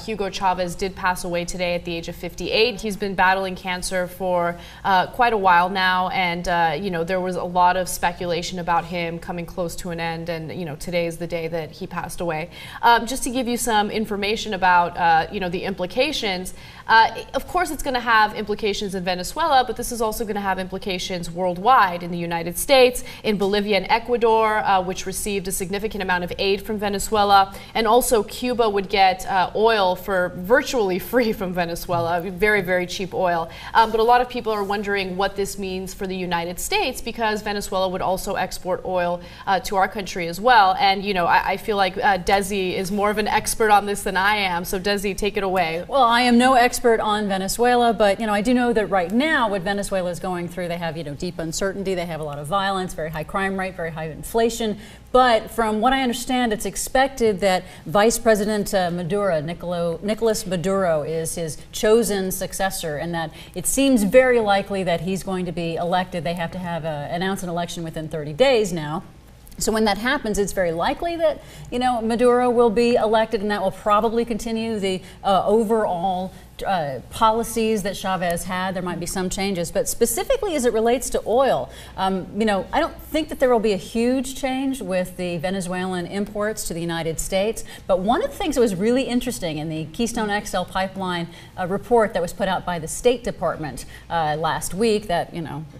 Hugo Chavez did pass away today at the age of 58. He's been battling cancer for quite a while now, and there was a lot of speculation about him coming close to an end, and today is the day that he passed away. Just to give you some information about the implications, of course it's going to have implications in Venezuela, but this is also going to have implications worldwide, in the United States, in Bolivia and Ecuador, which received a significant amount of aid from Venezuela, and also Cuba would get oil for virtually free from Venezuela, very, very cheap oil. But a lot of people are wondering what this means for the United States, because Venezuela would also export oil to our country as well. And I feel like Desi is more of an expert on this than I am. So Desi, take it away. Well, I am no expert on Venezuela, but I do know that right now what Venezuela is going through, they have deep uncertainty, they have a lot of violence, very high crime rate, very high inflation. But from what I understand, it's expected that Vice President Maduro, Nicolas Maduro, is his chosen successor, and that it seems very likely that he's going to be elected. They have to announce an election within 30 days now. So when that happens, it's very likely that Maduro will be elected, and that will probably continue the overall policies that Chavez had. There might be some changes, but specifically as it relates to oil, I don't think that there will be a huge change with the Venezuelan imports to the United States. But one of the things that was really interesting in the Keystone XL pipeline report that was put out by the State Department last week, that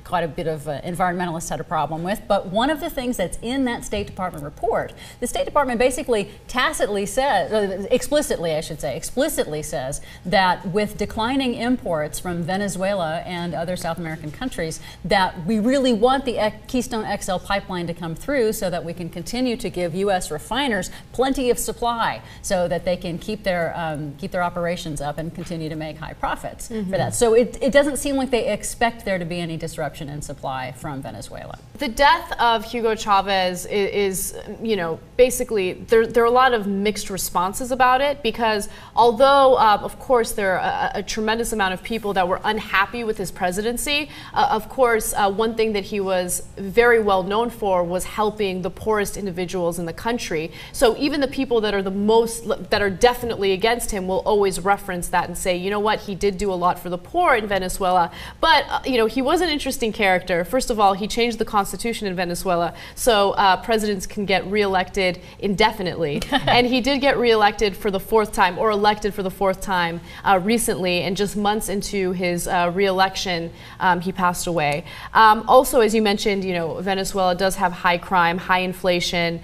quite a bit of environmentalists had a problem with. But one of the things that's in that State Department report, the State Department basically tacitly says, explicitly says that with declining imports from Venezuela and other South American countries, that we really want the Keystone XL pipeline to come through so that we can continue to give U.S. refiners plenty of supply so that they can keep their operations up and continue to make high profits for that. So it doesn't seem like they expect there to be any disruption in supply from Venezuela. The death of Hugo Chavez is basically, there are a lot of mixed responses about it, because although, of course, there are a tremendous amount of people that were unhappy with his presidency, of course, one thing that he was very well known for was helping the poorest individuals in the country. So even the people that are definitely against him will always reference that and say, you know what, he did do a lot for the poor in Venezuela. But, he was an interesting character. First of all, he changed the constitution in Venezuela so presidents can get reelected indefinitely. And he did get reelected for the fourth time, or elected for the fourth time recently, and just months into his re-election, he passed away. Also, as you mentioned, Venezuela does have high crime, high inflation.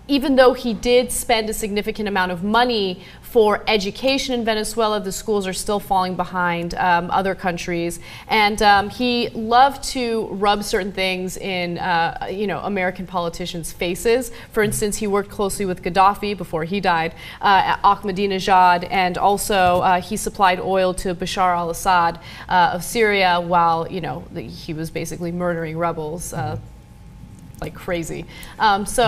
Even though he did spend a significant amount of money for education in Venezuela, the schools are still falling behind other countries. And he loved to rub certain things in, American politicians' faces. For instance, he worked closely with Gaddafi before he died, Ahmadinejad, and also he supplied oil to Bashar al-Assad of Syria while, he was basically murdering rebels like crazy. Nothing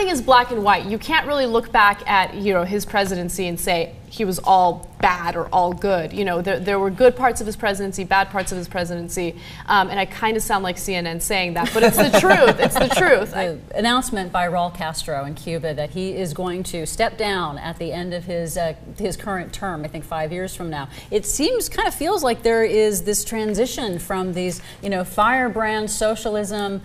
is black and white. You can't really look back at his presidency and say he was all bad or all good. There were good parts of his presidency, bad parts of his presidency, and I kind of sound like CNN saying that, but it's the truth. It's the truth. The announcement by Raul Castro in Cuba that he is going to step down at the end of his current term, I think 5 years from now. It kind of feels like there is this transition from these firebrand socialism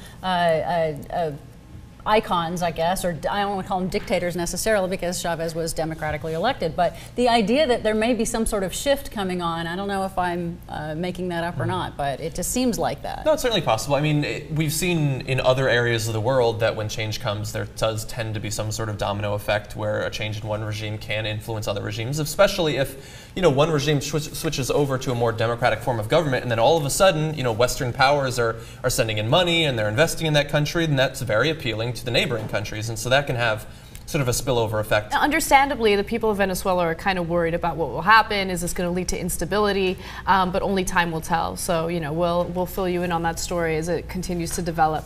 icons, I guess, or I don't want to call them dictators necessarily, because Chavez was democratically elected, but the idea that there may be some sort of shift coming on, I don't know if I'm making that up or not, but it just seems like that. No, it's certainly possible. I mean, we've seen in other areas of the world that when change comes, there does tend to be some sort of domino effect where a change in one regime can influence other regimes, especially if one regime switches over to a more democratic form of government, and then all of a sudden, Western powers are sending in money and they're investing in that country, and that's very appealing to the neighboring countries, and so that can have sort of a spillover effect. Understandably, the people of Venezuela are kind of worried about what will happen. Is this going to lead to instability? But only time will tell. So, we'll fill you in on that story as it continues to develop.